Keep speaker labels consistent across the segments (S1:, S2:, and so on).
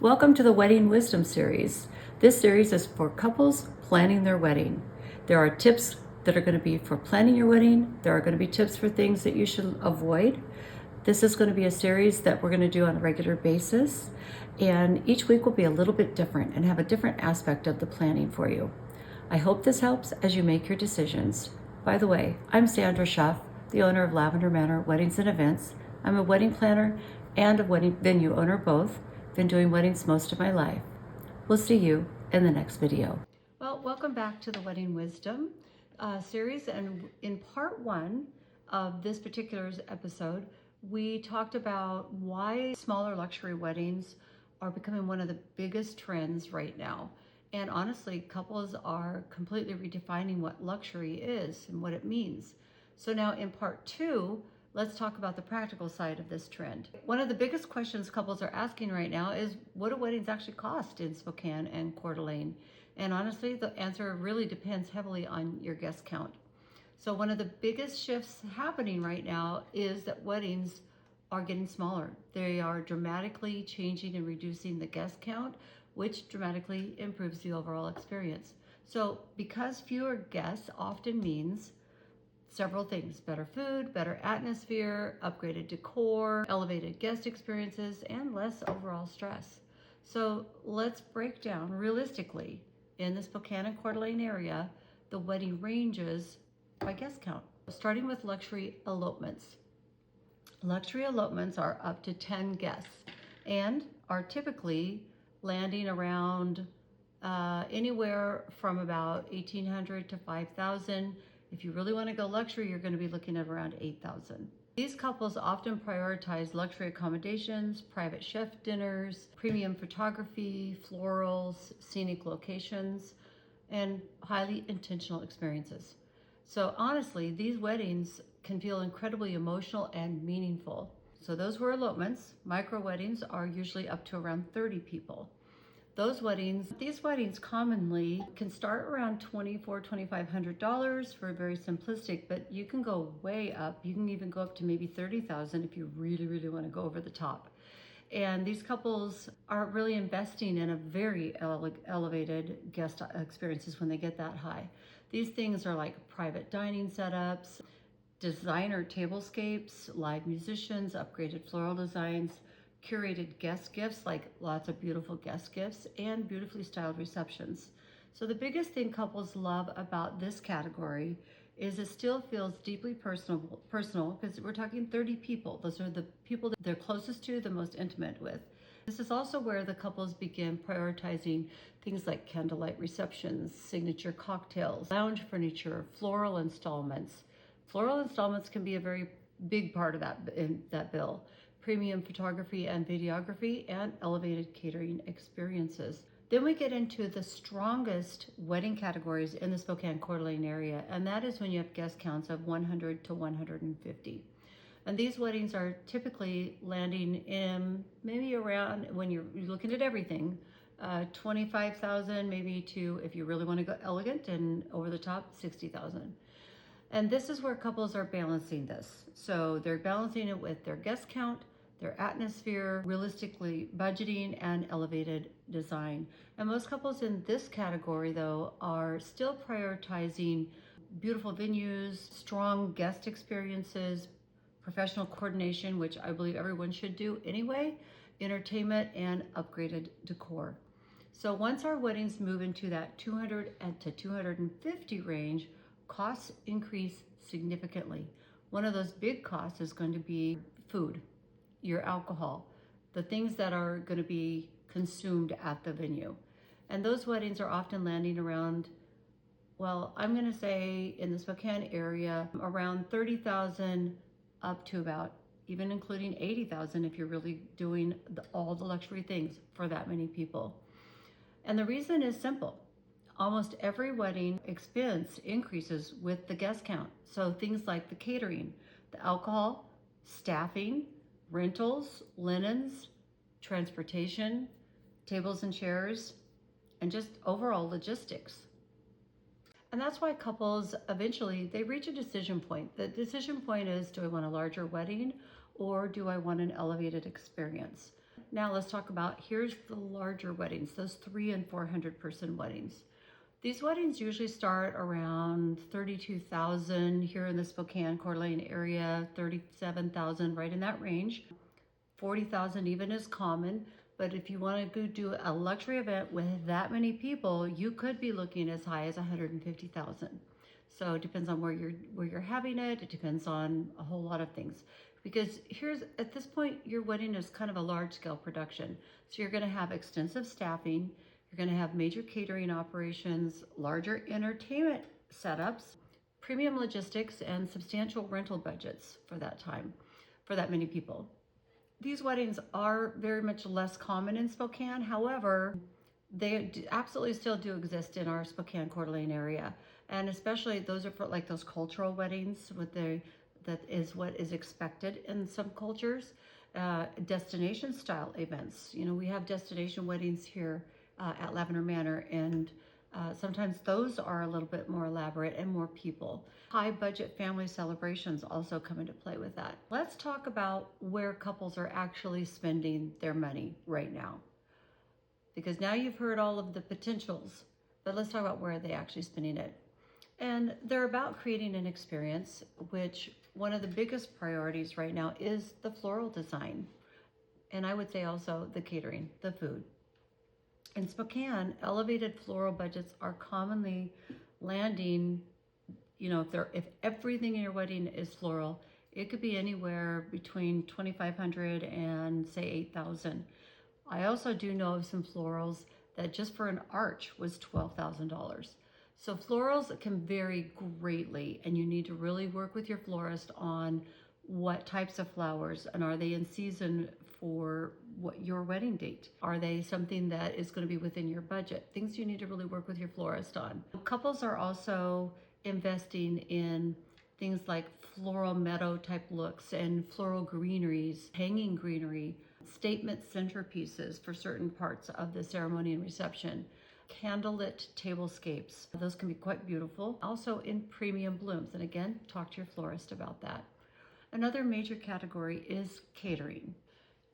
S1: Welcome to the Wedding Wisdom Series. This series is for couples planning their wedding. There are tips that are going to be for planning your wedding. There are going to be tips for things that you should avoid. This is going to be a series that we're going to do on a regular basis, and each week will be a little bit different and have a different aspect of the planning for you. I hope this helps as you make your decisions. By the way, I'm Sandra Schuff, the owner of Lavender Manor Weddings and Events. I'm a wedding planner and a wedding venue owner both. Been doing weddings most of my life. We'll see you in the next video. Well, welcome back to the Wedding Wisdom series. And in part one of this particular episode, we talked about why smaller luxury weddings are becoming one of the biggest trends right now. And honestly, couples are completely redefining what luxury is and what it means. So now in part two, let's talk about the practical side of this trend. One of the biggest questions couples are asking right now is, what do weddings actually cost in Spokane and Coeur d'Alene? And honestly, the answer really depends heavily on your guest count. So one of the biggest shifts happening right now is that weddings are getting smaller. They are dramatically changing and reducing the guest count, which dramatically improves the overall experience. So because fewer guests often means several things: better food, better atmosphere, upgraded decor, elevated guest experiences, and less overall stress. So let's break down realistically in the Spokane and Coeur d'Alene area the wedding ranges by guest count. Starting with luxury elopements. Luxury elopements are up to 10 guests and are typically landing around anywhere from about $1,800 to $5,000. If you really want to go luxury, you're going to be looking at around $8,000. These couples often prioritize luxury accommodations, private chef dinners, premium photography, florals, scenic locations, and highly intentional experiences. So honestly, these weddings can feel incredibly emotional and meaningful. So those were elopements. Micro weddings are usually up to around 30 people. These weddings commonly can start around $2,400, $2,500 for a very simplistic, but you can go way up. You can even go up to maybe $30,000 if you really, really want to go over the top. And these couples are really investing in a very elevated guest experiences when they get that high. These things are like private dining setups, designer tablescapes, live musicians, upgraded floral designs, curated guest gifts, like lots of beautiful guest gifts, and beautifully styled receptions. So the biggest thing couples love about this category is it still feels deeply personal because we're talking 30 people. Those are the people that they're closest to, the most intimate with. This is also where the couples begin prioritizing things like candlelight receptions, signature cocktails, lounge furniture, floral installments. Floral installments can be a very big part of that bill. Premium photography and videography, and elevated catering experiences. Then we get into the strongest wedding categories in the Spokane Coeur d'Alene area, and that is when you have guest counts of 100 to 150. And these weddings are typically landing in maybe around, when you're looking at everything, 25,000 maybe to, if you really want to go elegant and over the top, 60,000. And this is where couples are balancing this. So they're balancing it with their guest count, their atmosphere, realistically budgeting, and elevated design. And most couples in this category, though, are still prioritizing beautiful venues, strong guest experiences, professional coordination, which I believe everyone should do anyway, entertainment, and upgraded decor. So once our weddings move into that 200 to 250 range, costs increase significantly. One of those big costs is going to be food, your alcohol, the things that are going to be consumed at the venue. And those weddings are often landing around, well, I'm going to say in the Spokane area, around 30,000 up to about, even including 80,000 if you're really doing all the luxury things for that many people. And the reason is simple. Almost every wedding expense increases with the guest count. So things like the catering, the alcohol, staffing, rentals, linens, transportation, tables and chairs, and just overall logistics. And that's why couples eventually, they reach a decision point. The decision point is, do I want a larger wedding or do I want an elevated experience? Now let's talk about, here's the larger weddings, those 300 and 400 person weddings. These weddings usually start around 32,000 here in the Spokane, Coeur d'Alene area, 37,000, right in that range. 40,000 even is common, but if you want to go do a luxury event with that many people, you could be looking as high as 150,000. So it depends on where you're having it. It depends on a whole lot of things. Because here's, at this point, your wedding is kind of a large scale production. So you're going to have extensive staffing, you're going to have major catering operations, larger entertainment setups, premium logistics, and substantial rental budgets for that time, for that many people. These weddings are very much less common in Spokane. However, they absolutely still do exist in our Spokane, Coeur d'Alene area. And especially those are for like those cultural weddings that is what is expected in some cultures. Destination style events. You know, we have destination weddings here at Lavender Manor, and sometimes those are a little bit more elaborate and more people. High budget family celebrations also come into play with that. Let's talk about where couples are actually spending their money right now. Because now you've heard all of the potentials, but let's talk about where they're actually spending it. And they're about creating an experience, which one of the biggest priorities right now is the floral design. And I would say also the catering, the food. In Spokane, elevated floral budgets are commonly landing, you know, if everything in your wedding is floral, it could be anywhere between 2,500 and say 8,000. I also do know of some florals that just for an arch was $12,000. So florals can vary greatly, and you need to really work with your florist on what types of flowers, and are they in season for what your wedding date? Are they something that is going to be within your budget? Things you need to really work with your florist on. Couples are also investing in things like floral meadow type looks and floral greeneries, hanging greenery, statement centerpieces for certain parts of the ceremony and reception, candlelit tablescapes. Those can be quite beautiful. Also in premium blooms. And again, talk to your florist about that. Another major category is catering.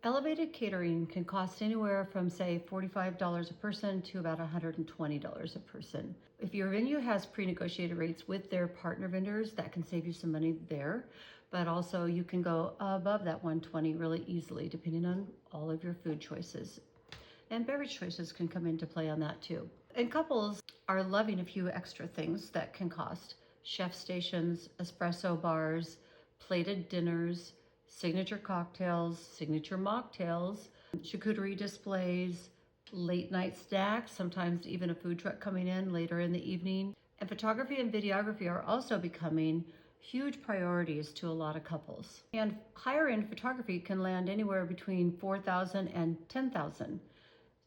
S1: Elevated catering can cost anywhere from say $45 a person to about $120 a person. If your venue has pre-negotiated rates with their partner vendors, that can save you some money there. But also you can go above that 120 really easily depending on all of your food choices. And beverage choices can come into play on that too. And couples are loving a few extra things that can cost. Chef stations, espresso bars, plated dinners, signature cocktails, signature mocktails, charcuterie displays, late night snacks, sometimes even a food truck coming in later in the evening. And photography and videography are also becoming huge priorities to a lot of couples. And higher end photography can land anywhere between $4,000 and $10,000.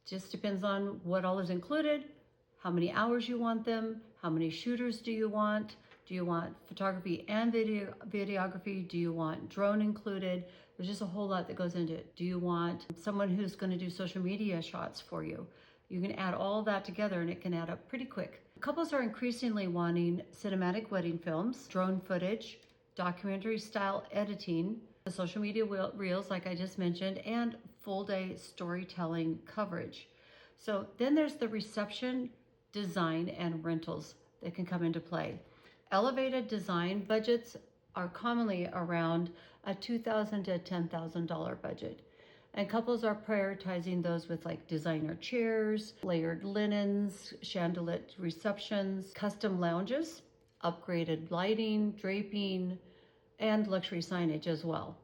S1: Just depends on what all is included, how many hours you want them, how many shooters do you want? Do you want photography and videography? Do you want drone included? There's just a whole lot that goes into it. Do you want someone who's going to do social media shots for you? You can add all that together and it can add up pretty quick. Couples are increasingly wanting cinematic wedding films, drone footage, documentary style editing, the social media reels like I just mentioned, and full day storytelling coverage. So then there's the reception, design, and rentals that can come into play. Elevated design budgets are commonly around a $2,000 to $10,000 budget. And couples are prioritizing those with like designer chairs, layered linens, chandelier receptions, custom lounges, upgraded lighting, draping, and luxury signage as well.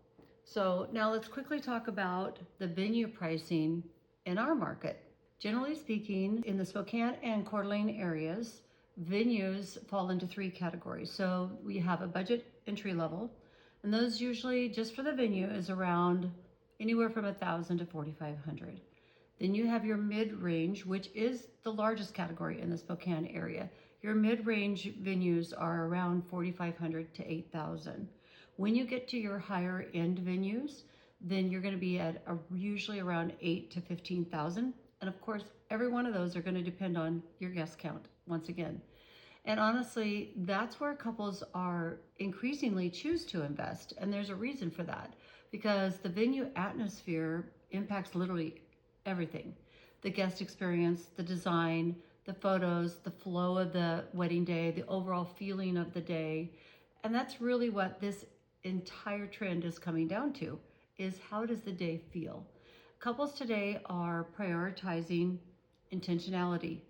S1: So now let's quickly talk about the venue pricing in our market. Generally speaking, in the Spokane and Coeur d'Alene areas, venues fall into three categories. So we have a budget entry level, and those usually just for the venue is around anywhere from $1,000 to $4,500. Then you have your mid-range, which is the largest category in the Spokane area. Your mid-range venues are around $4,500 to $8,000. When you get to your higher end venues, then you're going to be at usually around $8,000 to $15,000. And of course, every one of those are going to depend on your guest count once again. And honestly, that's where couples are increasingly choose to invest. And there's a reason for that, because the venue atmosphere impacts literally everything. The guest experience, the design, the photos, the flow of the wedding day, the overall feeling of the day. And that's really what this entire trend is coming down to, is how does the day feel? Couples today are prioritizing intentionality,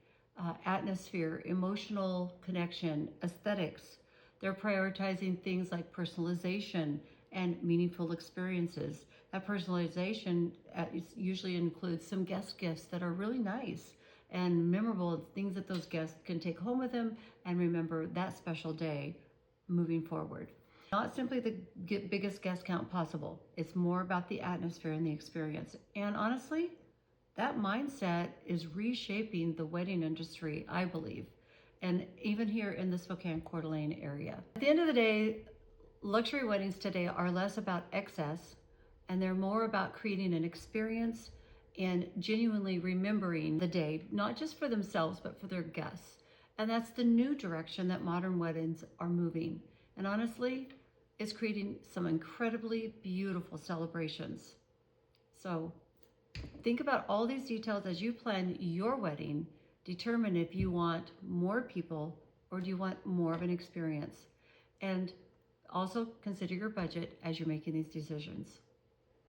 S1: atmosphere, emotional connection, aesthetics. They're prioritizing things like personalization and meaningful experiences. That personalization usually includes some guest gifts that are really nice and memorable, things that those guests can take home with them and remember that special day moving forward. Not simply the biggest guest count possible. It's more about the atmosphere and the experience. And honestly, that mindset is reshaping the wedding industry, I believe, and even here in the Spokane Coeur d'Alene area. At the end of the day, luxury weddings today are less about excess and they're more about creating an experience and genuinely remembering the day, not just for themselves, but for their guests. And that's the new direction that modern weddings are moving. And honestly, it's creating some incredibly beautiful celebrations. So think about all these details as you plan your wedding. Determine if you want more people or do you want more of an experience. And also consider your budget as you're making these decisions.